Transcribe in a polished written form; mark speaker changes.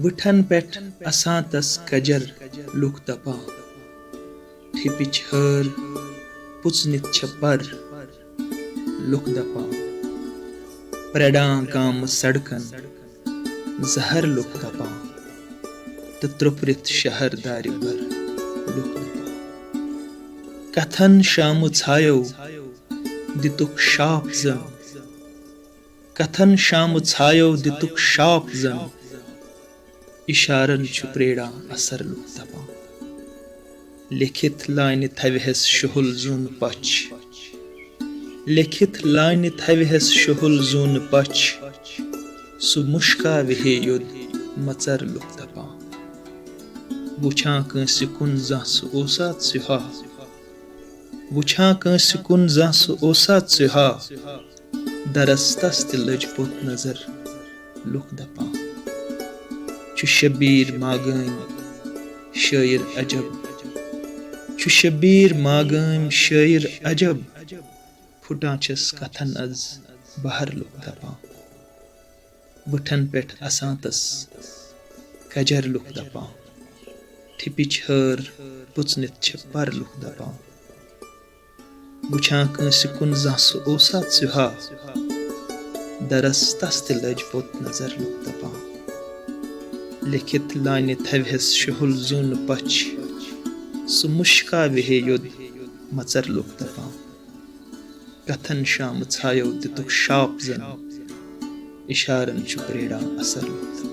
Speaker 1: वुठन पेठ असां तस कजर लुक दपां ठिपिच हर पुचनित छपर लुक दपां प्रडां गाम सड़कन जहर लुक दपां तो त्रुपरित शहर दारि बर लुक दपां कथन शाम छायो दितुक शाप जन कथन शाम छायो दितुक शाप जन इशारन छु प्रेड़ा असर लुक दपां लिखित लाइन थवहस शुहुल जून पछ लिखित लाइन थवहस शुहुल जून पछ सु मुश्का विहे युद मचर लुक दपां वुछां कंसि कुन जां सु ओसा त्सुहा वुछां कंसि कुन जां सु ओसा त्सुहा दरस्तस ते लजपोत नजर लुक दपां छु शबीर मागन शायर अजब छु शबीर मागन शायर अजब फुटां छस कथन अज बहर लुक दपां वुठन पेठ असां तस कजर लुक दपां ठिपिच हर पुचनित छपर लुक दपां वुछां कंसि कुन जां सु ओसा त्सुहा दरस्तस ते लजपोत नजर लुक दपां लिखित लाइन थवहस शुहुल जून पछ सु मुश्का विहे युद मचर लुक दपां कथन शाम छायो दितुक शाप जन इशारन छु प्रेड़ा असर लुक दपां।